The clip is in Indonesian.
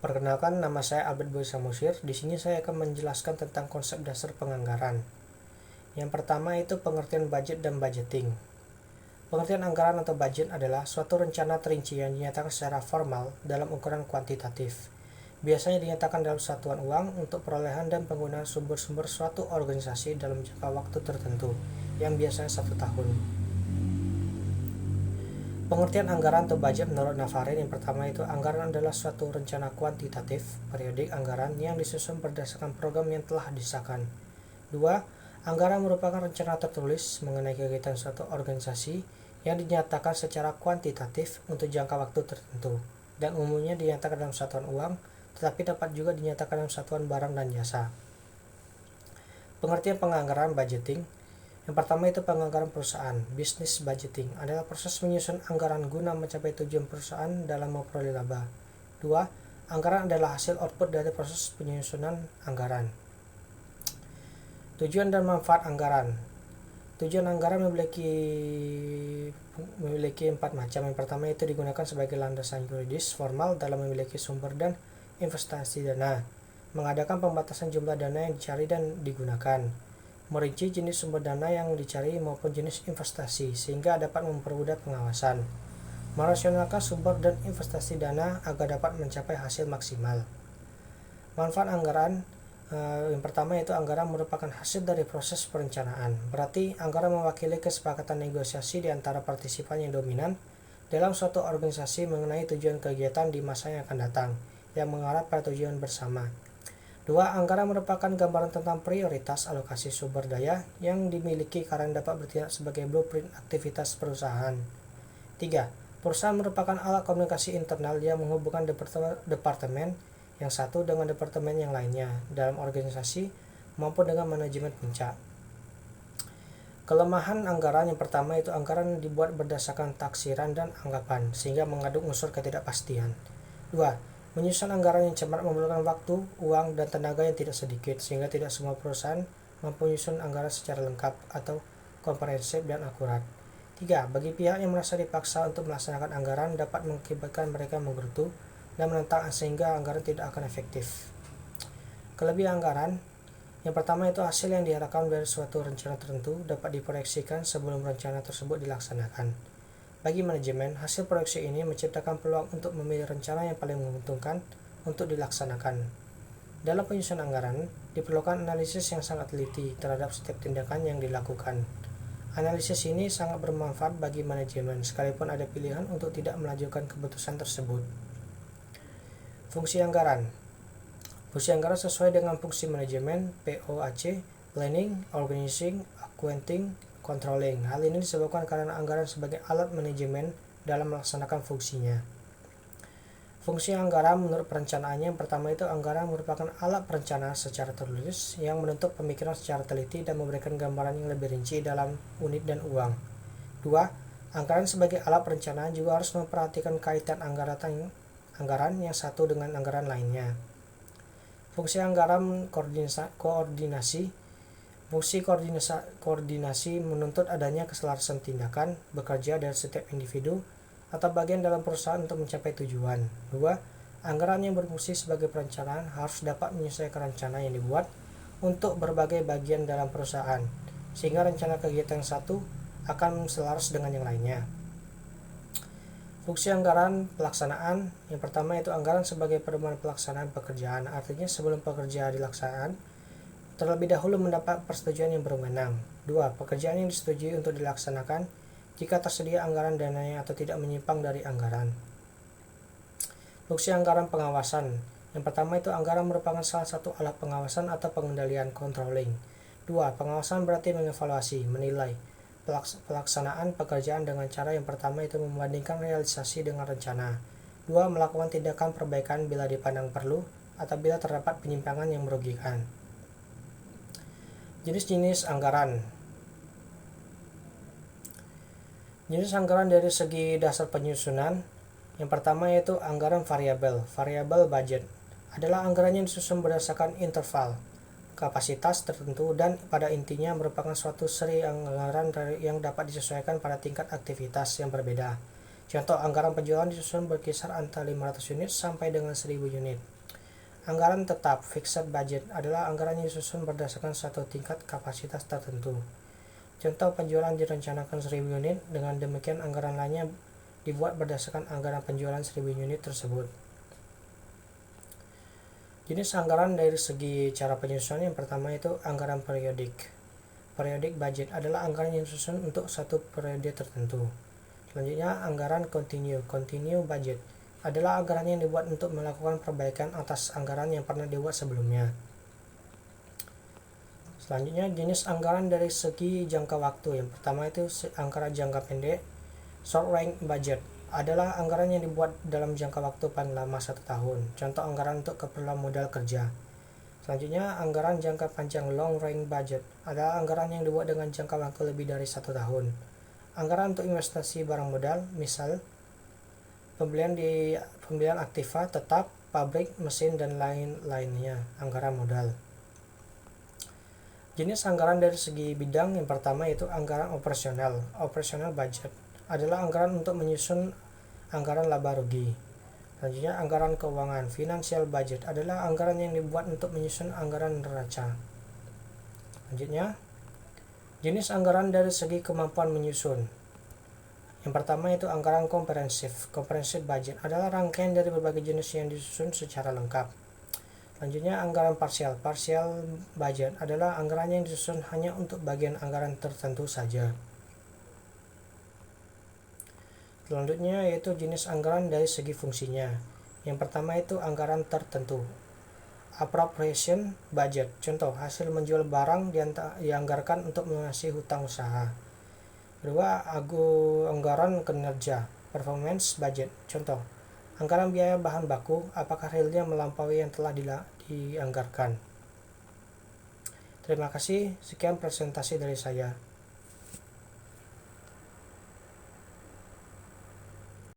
Perkenalkan, nama saya Albert Boy Samosir. Di sini saya akan menjelaskan tentang konsep dasar penganggaran. Yang pertama itu pengertian budget dan budgeting. Pengertian anggaran atau budget adalah suatu rencana terinci yang dinyatakan secara formal dalam ukuran kuantitatif. Biasanya dinyatakan dalam satuan uang untuk perolehan dan penggunaan sumber-sumber suatu organisasi dalam jangka waktu tertentu, yang biasanya 1 tahun. Pengertian anggaran atau budget menurut Navarin yang pertama itu anggaran adalah suatu rencana kuantitatif, periodik anggaran yang disusun berdasarkan program yang telah disahkan. 2. Anggaran merupakan rencana tertulis mengenai kegiatan suatu organisasi yang dinyatakan secara kuantitatif untuk jangka waktu tertentu dan umumnya dinyatakan dalam satuan uang, tetapi dapat juga dinyatakan dalam satuan barang dan jasa. Pengertian penganggaran budgeting. Yang pertama itu penganggaran perusahaan. Business budgeting adalah proses menyusun anggaran guna mencapai tujuan perusahaan dalam memperoleh laba. 2. Anggaran adalah hasil output dari proses penyusunan anggaran. Tujuan dan manfaat anggaran. Tujuan anggaran memiliki 4 macam. Yang pertama itu digunakan sebagai landasan yuridis formal dalam memiliki sumber dan investasi dana, mengadakan pembatasan jumlah dana yang dicari dan digunakan, merinci jenis sumber dana yang dicari maupun jenis investasi sehingga dapat mempermudah pengawasan, merasionalkan sumber dan investasi dana agar dapat mencapai hasil maksimal. Manfaat anggaran. Yang pertama itu anggaran merupakan hasil dari proses perencanaan. Berarti anggaran mewakili kesepakatan negosiasi di antara partisipan yang dominan dalam suatu organisasi mengenai tujuan kegiatan di masa yang akan datang yang mengarah pada tujuan bersama. 2. Anggaran merupakan gambaran tentang prioritas alokasi sumber daya yang dimiliki karena dapat bertindak sebagai blueprint aktivitas perusahaan. 3. Perusahaan merupakan alat komunikasi internal yang menghubungkan departemen yang satu dengan departemen yang lainnya dalam organisasi maupun dengan manajemen puncak. Kelemahan anggaran. Yang pertama itu anggaran dibuat berdasarkan taksiran dan anggapan sehingga mengandung unsur ketidakpastian. 2. Menyusun anggaran yang cermat memerlukan waktu, uang, dan tenaga yang tidak sedikit sehingga tidak semua perusahaan mampu menyusun anggaran secara lengkap atau komprehensif dan akurat. 3. Bagi pihak yang merasa dipaksa untuk melaksanakan anggaran dapat mengakibatkan mereka menggerutu dan menentang sehingga anggaran tidak akan efektif. Kelebihan anggaran. Yang pertama itu hasil yang diharapkan dari suatu rencana tertentu dapat diproyeksikan sebelum rencana tersebut dilaksanakan. Bagi manajemen, hasil proyeksi ini menciptakan peluang untuk memilih rencana yang paling menguntungkan untuk dilaksanakan. Dalam penyusunan anggaran, diperlukan analisis yang sangat teliti terhadap setiap tindakan yang dilakukan. Analisis ini sangat bermanfaat bagi manajemen sekalipun ada pilihan untuk tidak melanjutkan keputusan tersebut. Fungsi anggaran. Fungsi anggaran sesuai dengan fungsi manajemen POAC, planning, organizing, accounting, controlling. Hal ini disebabkan karena anggaran sebagai alat manajemen dalam melaksanakan fungsinya. Fungsi anggaran menurut perencanaannya. Yang pertama itu anggaran merupakan alat perencanaan secara tertulis yang menuntut pemikiran secara teliti dan memberikan gambaran yang lebih rinci dalam unit dan uang. 2. Anggaran sebagai alat perencanaan juga harus memperhatikan kaitan anggaran yang satu dengan anggaran lainnya. Fungsi anggaran koordinasi. Fungsi koordinasi menuntut adanya keselarasan tindakan bekerja dari setiap individu atau bagian dalam perusahaan untuk mencapai tujuan. 2. Anggaran yang berfungsi sebagai perencanaan harus dapat menyesuaikan rencana yang dibuat untuk berbagai bagian dalam perusahaan sehingga rencana kegiatan yang satu akan selaras dengan yang lainnya. Fungsi anggaran pelaksanaan. Yang pertama itu anggaran sebagai pedoman pelaksanaan pekerjaan. Artinya sebelum pekerjaan dilaksanakan, terlebih dahulu mendapat persetujuan yang berwenang. 2. Pekerjaan yang disetujui untuk dilaksanakan jika tersedia anggaran dananya atau tidak menyimpang dari anggaran. Fungsi anggaran pengawasan. Yang pertama itu anggaran merupakan salah satu alat pengawasan atau pengendalian controlling. 2. Pengawasan berarti mengevaluasi, menilai pelaksanaan pekerjaan dengan cara yang pertama itu membandingkan realisasi dengan rencana. 2. Melakukan tindakan perbaikan bila dipandang perlu atau bila terdapat penyimpangan yang merugikan. Jenis-jenis anggaran. Jenis anggaran dari segi dasar penyusunan. Yang pertama yaitu anggaran variabel. Variabel budget adalah anggaran yang disusun berdasarkan interval kapasitas tertentu dan pada intinya merupakan suatu seri anggaran yang dapat disesuaikan pada tingkat aktivitas yang berbeda. Contoh anggaran penjualan disusun berkisar antara 500 unit sampai dengan 1000 unit. Anggaran tetap fixed budget adalah anggaran yang disusun berdasarkan satu tingkat kapasitas tertentu. Contoh penjualan direncanakan 1000 unit, dengan demikian anggaran lainnya dibuat berdasarkan anggaran penjualan 1000 unit tersebut. Jenis anggaran dari segi cara penyusunan yang pertama itu anggaran periodik. Periodic budget adalah anggaran yang disusun untuk satu periode tertentu. Selanjutnya anggaran continue budget adalah anggaran yang dibuat untuk melakukan perbaikan atas anggaran yang pernah dibuat sebelumnya. Selanjutnya jenis anggaran dari segi jangka waktu. Yang pertama itu anggaran jangka pendek. Short range budget adalah anggaran yang dibuat dalam jangka waktu paling lama 1 tahun. Contoh anggaran untuk keperluan modal kerja. Selanjutnya anggaran jangka panjang long range budget adalah anggaran yang dibuat dengan jangka waktu lebih dari 1 tahun. Anggaran untuk investasi barang modal, misal pembelian aktiva tetap, pabrik, mesin, dan lain-lainnya, anggaran modal. Jenis anggaran dari segi bidang yang pertama yaitu anggaran operasional. Operational budget adalah anggaran untuk menyusun anggaran laba rugi. Selanjutnya anggaran keuangan. Financial budget adalah anggaran yang dibuat untuk menyusun anggaran neraca. Selanjutnya jenis anggaran dari segi kemampuan menyusun. Yang pertama itu anggaran komprehensif. Comprehensive budget adalah rangkaian dari berbagai jenis yang disusun secara lengkap. Selanjutnya anggaran parsial. Partial budget adalah anggaran yang disusun hanya untuk bagian anggaran tertentu saja. Selanjutnya yaitu jenis anggaran dari segi fungsinya. Yang pertama itu anggaran tertentu. Appropriation budget. Contoh, hasil menjual barang dianggarkan untuk melunasi hutang usaha. Kedua, anggaran kinerja, performance budget. Contoh, anggaran biaya bahan baku, apakah realnya melampaui yang telah dianggarkan. Terima kasih, sekian presentasi dari saya.